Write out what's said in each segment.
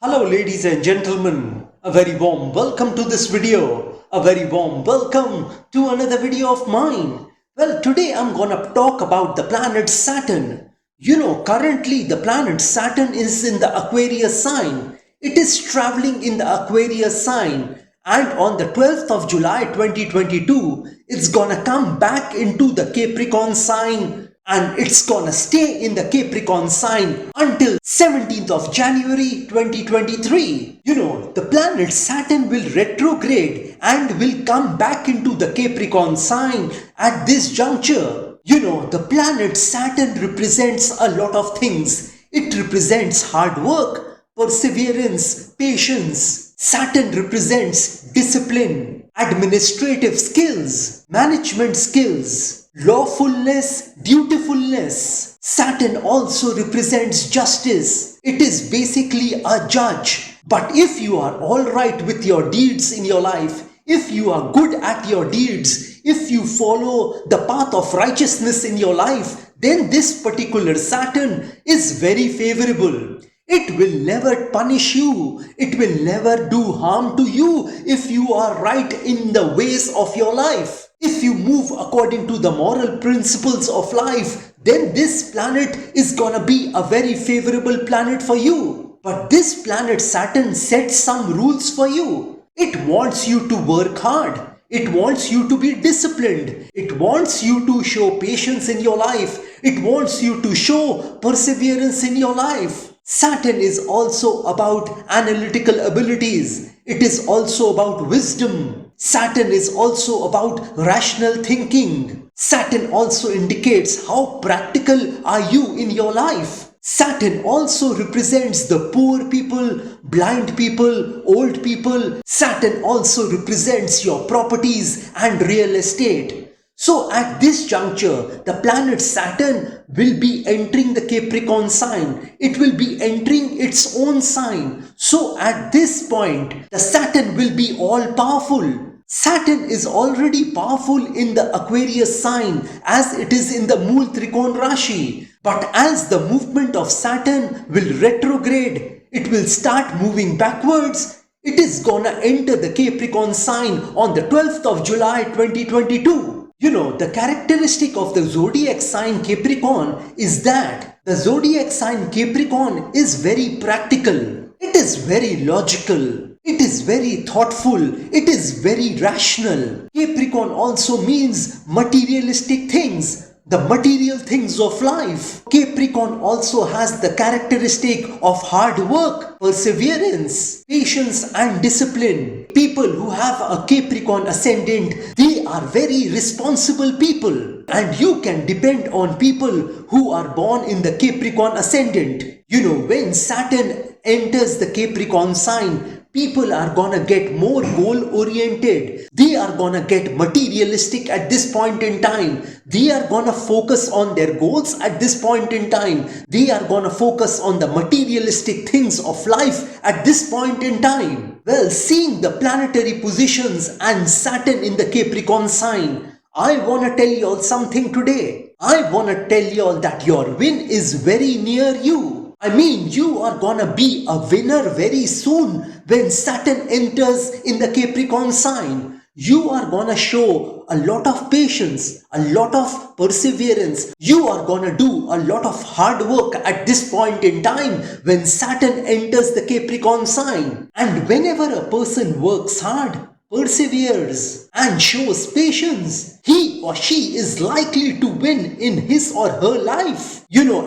Hello ladies and gentlemen, a very warm welcome to this video, a very warm welcome to another video of mine. Well, today I'm gonna talk about the planet Saturn. Currently the planet Saturn is in the Aquarius sign. It is traveling in the Aquarius sign, and on the 12th of July 2022, it's gonna come back into the Capricorn sign, and it's gonna stay in the Capricorn sign until 17th of January 2023. The planet Saturn will retrograde and will come back into the Capricorn sign at this juncture. The planet Saturn represents a lot of things. It represents hard work, perseverance, patience. Saturn represents discipline, administrative skills, management skills, lawfulness, dutifulness. Saturn also represents justice. It is basically a judge. But if you are alright with your deeds in your life, if you are good at your deeds, if you follow the path of righteousness in your life, then this particular Saturn is very favorable. It will never punish you. It will never do harm to you if you are right in the ways of your life. If you move according to the moral principles of life, then this planet is gonna be a very favorable planet for you. But this planet Saturn sets some rules for you. It wants you to work hard. It wants you to be disciplined. It wants you to show patience in your life. It wants you to show perseverance in your life. Saturn is also about analytical abilities. It is also about wisdom. Saturn is also about rational thinking. Saturn also indicates how practical are you in your life. Saturn also represents the poor people, blind people, old people. Saturn also represents your properties and real estate. So at this juncture, the planet Saturn will be entering the Capricorn sign. It will be entering its own sign. So at this point, the Saturn will be all powerful. Saturn is already powerful in the Aquarius sign as it is in the Mool Trikon Rashi. But as the movement of Saturn will retrograde, it will start moving backwards. It is gonna enter the Capricorn sign on the 12th of July 2022. The characteristic of the zodiac sign Capricorn is that the zodiac sign Capricorn is very practical. It is very logical. It is very thoughtful. It is very rational. Capricorn also means materialistic things. The material things of life. Capricorn also has the characteristic of hard work, perseverance, patience and discipline. People who have a Capricorn ascendant, they are very responsible people. And you can depend on people who are born in the Capricorn ascendant. When Saturn enters the Capricorn sign, people are gonna get more goal-oriented. They are gonna get materialistic at this point in time. They are gonna focus on their goals at this point in time. They are gonna focus on the materialistic things of life at this point in time. Well, seeing the planetary positions and Saturn in the Capricorn sign, I wanna tell you all something today. I wanna tell you all that your win is very near you. You are gonna be a winner very soon when Saturn enters in the Capricorn sign. You are gonna show a lot of patience, a lot of perseverance. You are gonna do a lot of hard work at this point in time when Saturn enters the Capricorn sign. And whenever a person works hard, perseveres and shows patience, he or she is likely to win in his or her life.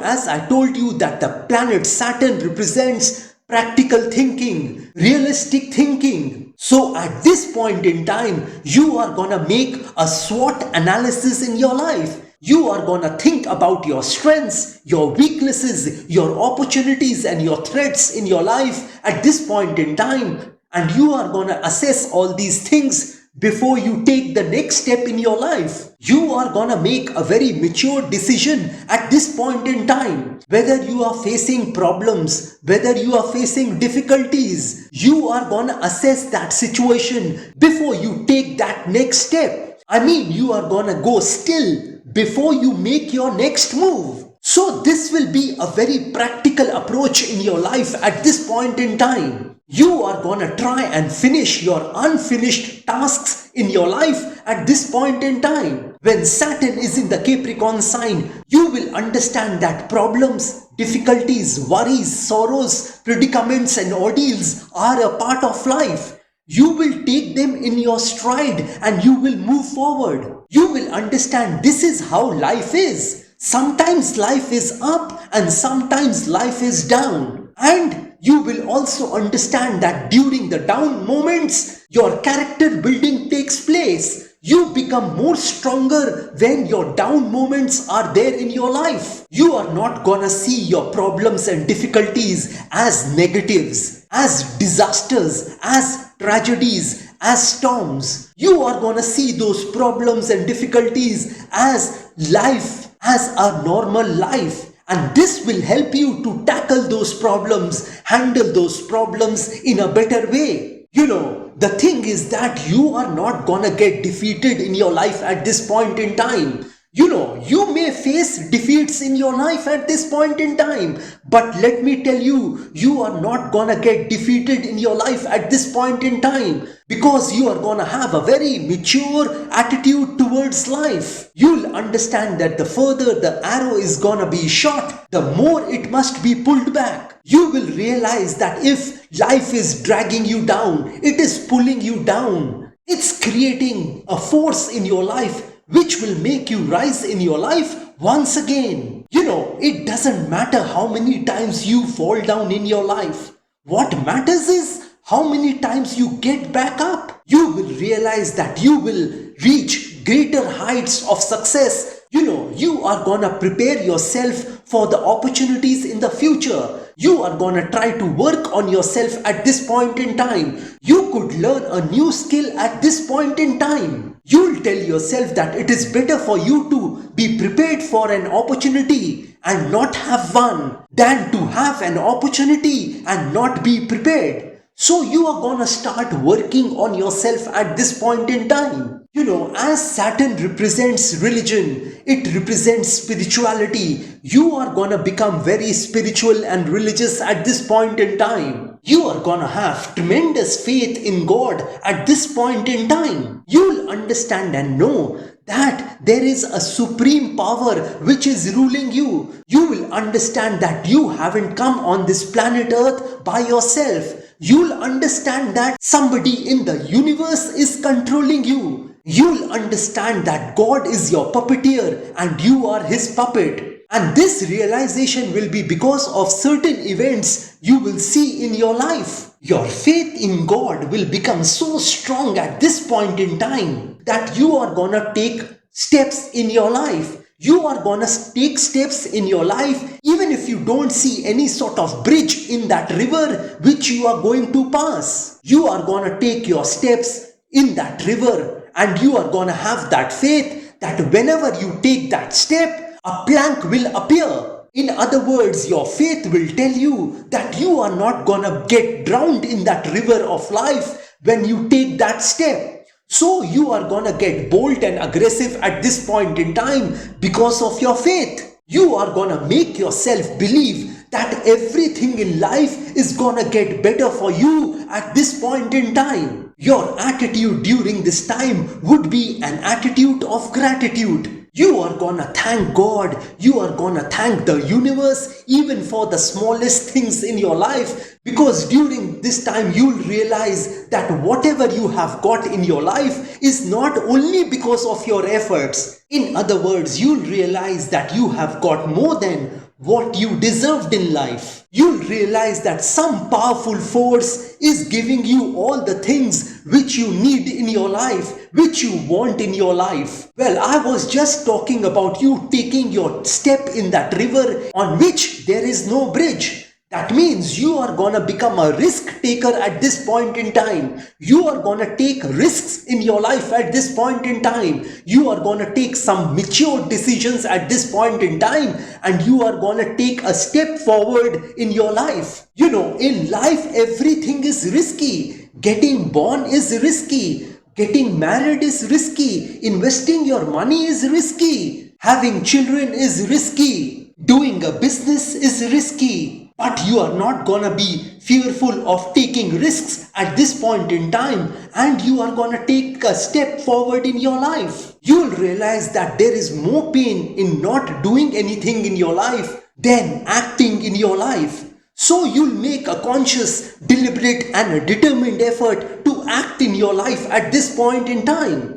As I told you that the planet Saturn represents practical thinking, realistic thinking. So at this point in time, you are gonna make a SWOT analysis in your life. You are gonna think about your strengths, your weaknesses, your opportunities and your threats in your life at this point in time. And you are gonna assess all these things before you take the next step in your life. You are gonna make a very mature decision at this point in time. Whether you are facing problems, whether you are facing difficulties, you are gonna assess that situation before you take that next step. You are gonna go still before you make your next move. So this will be a very practical approach in your life at this point in time. You are gonna try and finish your unfinished tasks in your life at this point in time. When Saturn is in the Capricorn sign, you will understand that problems, difficulties, worries, sorrows, predicaments and ordeals are a part of life. You will take them in your stride and you will move forward. You will understand this is how life is. Sometimes life is up and sometimes life is down. And you will also understand that during the down moments, your character building takes place. You become more stronger when your down moments are there in your life. You are not gonna see your problems and difficulties as negatives, as disasters, as tragedies, as storms. You are gonna see those problems and difficulties as life, as a normal life. And this will help you to tackle those problems, handle those problems in a better way. You know, the thing is that you are not gonna get defeated in your life at this point in time. You know, you may face defeats in your life at this point in time, but let me tell you, you are not gonna get defeated in your life at this point in time because you are gonna have a very mature attitude towards life. You'll understand that the further the arrow is gonna be shot, the more it must be pulled back. You will realize that if life is dragging you down, it is pulling you down. It's creating a force in your life which will make you rise in your life once again. You know, it doesn't matter how many times you fall down in your life. What matters is how many times you get back up. You will realize that you will reach greater heights of success. You know, you are gonna prepare yourself for the opportunities in the future. You are gonna try to work on yourself at this point in time. You could learn a new skill at this point in time. You'll tell yourself that it is better for you to be prepared for an opportunity and not have one than to have an opportunity and not be prepared. So you are gonna start working on yourself at this point in time. You know, as Saturn represents religion, it represents spirituality. You are gonna become very spiritual and religious at this point in time. You are gonna have tremendous faith in God at this point in time. You'll understand and know that there is a supreme power which is ruling you. You will understand that you haven't come on this planet Earth by yourself. You'll understand that somebody in the universe is controlling you. You'll understand that God is your puppeteer and you are his puppet. And this realization will be because of certain events you will see in your life. Your faith in God will become so strong at this point in time that you are gonna take steps in your life. You are gonna take steps in your life even if you don't see any sort of bridge in that river which you are going to pass. You are gonna take your steps in that river and you are gonna have that faith that whenever you take that step, a plank will appear. In other words, your faith will tell you that you are not gonna get drowned in that river of life when you take that step. So you are gonna get bold and aggressive at this point in time because of your faith. You are gonna make yourself believe that everything in life is gonna get better for you at this point in time. Your attitude during this time would be an attitude of gratitude. You are gonna thank God, you are gonna thank the universe even for the smallest things in your life, because during this time you'll realize that whatever you have got in your life is not only because of your efforts. In other words, you'll realize that you have got more than what you deserved in life. You'll realize that some powerful force is giving you all the things which you need in your life, which you want in your life. Well, I was just talking about you taking your step in that river on which there is no bridge. That means you are gonna become a risk taker at this point in time. You are gonna take risks in your life at this point in time. You are gonna take some mature decisions at this point in time, and you are gonna take a step forward in your life. You know, in life everything is risky. Getting born is risky. Getting married is risky. Investing your money is risky. Having children is risky. Doing a business is risky, but you are not gonna be fearful of taking risks at this point in time, and you are gonna take a step forward in your life. You'll realize that there is more pain in not doing anything in your life than acting in your life. So you'll make a conscious, deliberate and a determined effort to act in your life at this point in time.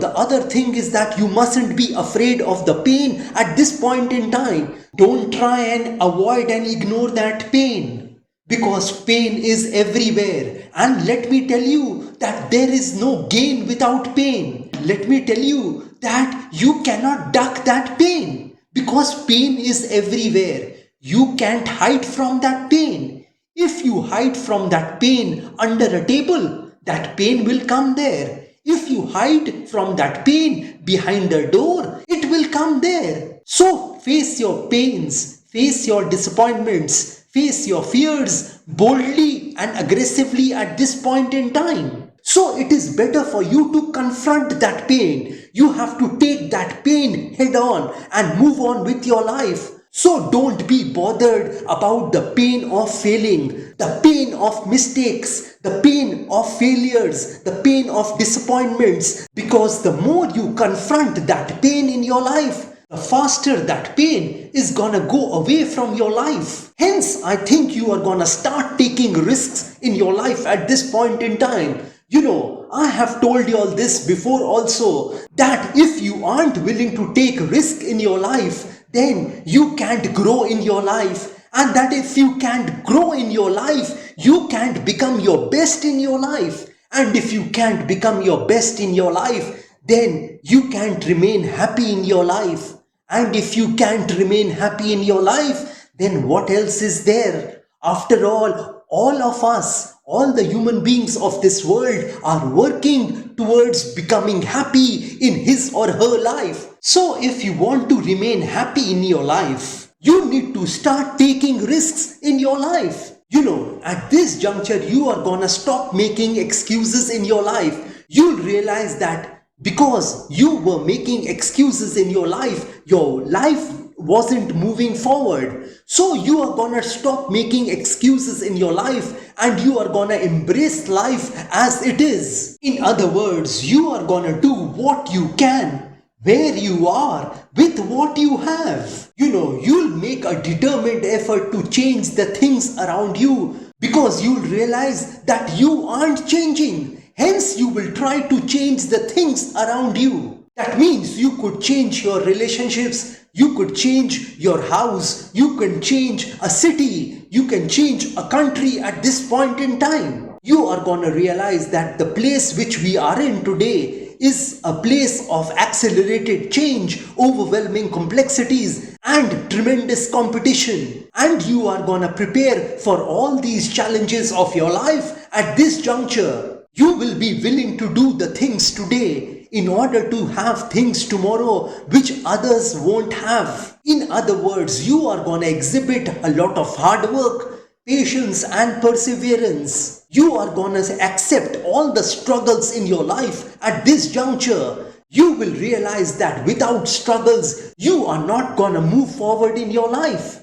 The other thing is that you mustn't be afraid of the pain at this point in time. Don't try and avoid and ignore that pain, because pain is everywhere. And let me tell you that there is no gain without pain. Let me tell you that you cannot duck that pain, because pain is everywhere. You can't hide from that pain. If you hide from that pain under a table, that pain will come there. If you hide from that pain behind a door, it will come there. So face your pains, face your disappointments, face your fears boldly and aggressively at this point in time. So it is better for you to confront that pain. You have to take that pain head on and move on with your life. So don't be bothered about the pain of failing, the pain of mistakes, the pain of failures, the pain of disappointments, because the more you confront that pain in your life, the faster that pain is gonna go away from your life. Hence, I think you are gonna start taking risks in your life at this point in time. I have told you all this before also, that if you aren't willing to take risk in your life, then you can't grow in your life. And that if you can't grow in your life, you can't become your best in your life. And if you can't become your best in your life, then you can't remain happy in your life. And if you can't remain happy in your life, then what else is there? After all of us, all the human beings of this world are working towards becoming happy in his or her life. So if you want to remain happy in your life, you need to start taking risks in your life. At this juncture, you are gonna stop making excuses in your life. You'll realize that because you were making excuses in your life wasn't moving forward. So you are gonna stop making excuses in your life and you are gonna embrace life as it is. In other words, you are gonna do what you can, where you are, with what you have. You'll make a determined effort to change the things around you, because you'll realize that you aren't changing. Hence, you will try to change the things around you. That means you could change your relationships, you could change your house, you can change a city, you can change a country at this point in time. You are gonna realize that the place which we are in today is a place of accelerated change, overwhelming complexities and tremendous competition. And you are gonna prepare for all these challenges of your life at this juncture. You will be willing to do the things today in order to have things tomorrow which others won't have. In other words, you are gonna exhibit a lot of hard work, patience and perseverance. You are gonna accept all the struggles in your life at this juncture. You will realize that without struggles, you are not gonna move forward in your life.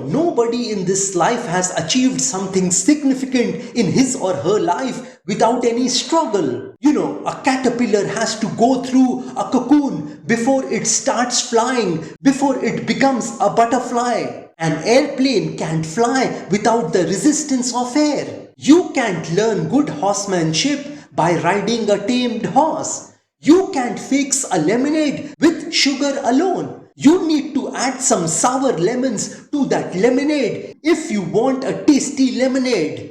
Nobody in this life has achieved something significant in his or her life without any struggle. A caterpillar has to go through a cocoon before it starts flying, before it becomes a butterfly. An airplane can't fly without the resistance of air. You can't learn good horsemanship by riding a tamed horse. You can't fix a lemonade with sugar alone. You need to add some sour lemons to that lemonade if you want a tasty lemonade.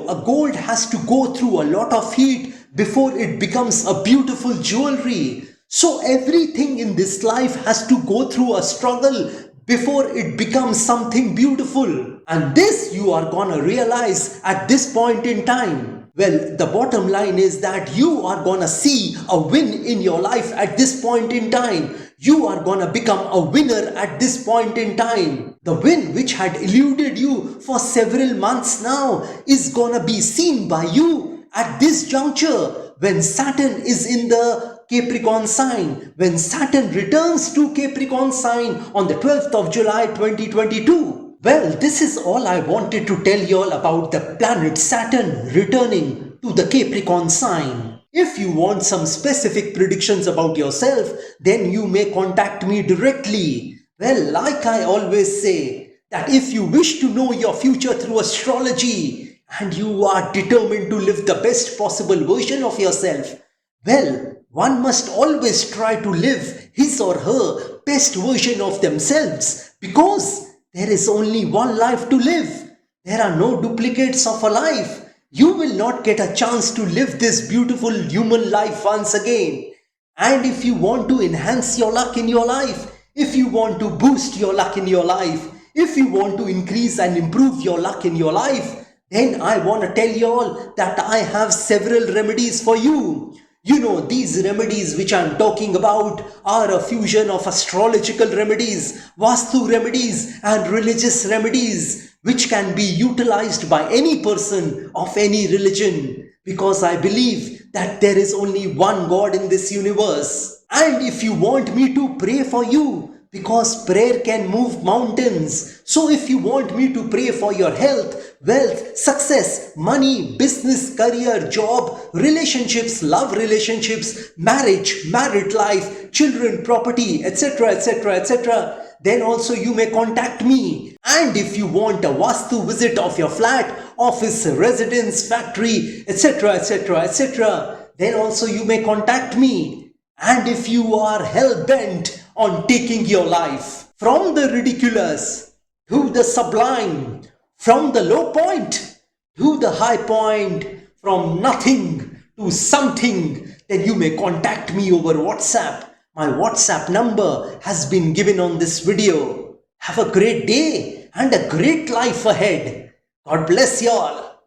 A gold has to go through a lot of heat before it becomes a beautiful jewelry. So everything in this life has to go through a struggle before it becomes something beautiful. And this you are gonna realize at this point in time. Well, the bottom line is that you are gonna see a win in your life at this point in time. You are gonna become a winner at this point in time. The win which had eluded you for several months now is gonna be seen by you at this juncture when Saturn is in the Capricorn sign when Saturn returns to Capricorn sign on the 12th of July 2022. Well, this is all I wanted to tell you all about the planet Saturn returning to the Capricorn sign. If you want some specific predictions about yourself, then you may contact me directly. Well, like I always say, that if you wish to know your future through astrology and you are determined to live the best possible version of yourself, well, one must always try to live his or her best version of themselves because there is only one life to live. There are no duplicates of a life. You will not get a chance to live this beautiful human life once again. And if you want to enhance your luck in your life, if you want to boost your luck in your life, if you want to increase and improve your luck in your life, then I want to tell you all that I have several remedies for you. You know, these remedies which I'm talking about are a fusion of astrological remedies, Vastu remedies and religious remedies which can be utilized by any person of any religion because I believe that there is only one God in this universe. And if you want me to pray for you, because prayer can move mountains. So if you want me to pray for your health, wealth, success, money, business, career, job, relationships, love relationships, marriage, married life, children, property, etc., etc., etc., then also you may contact me. And if you want a Vastu visit of your flat, office, residence, factory, etc., etc., etc., then also you may contact me. And if you are hell-bent on taking your life from the ridiculous to the sublime, from the low point to the high point, from nothing to something, then you may contact me over WhatsApp. My WhatsApp number has been given on this video. Have a great day and a great life ahead. God bless you all.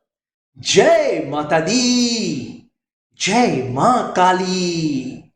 Jai Mata Di. Jai Ma Kali.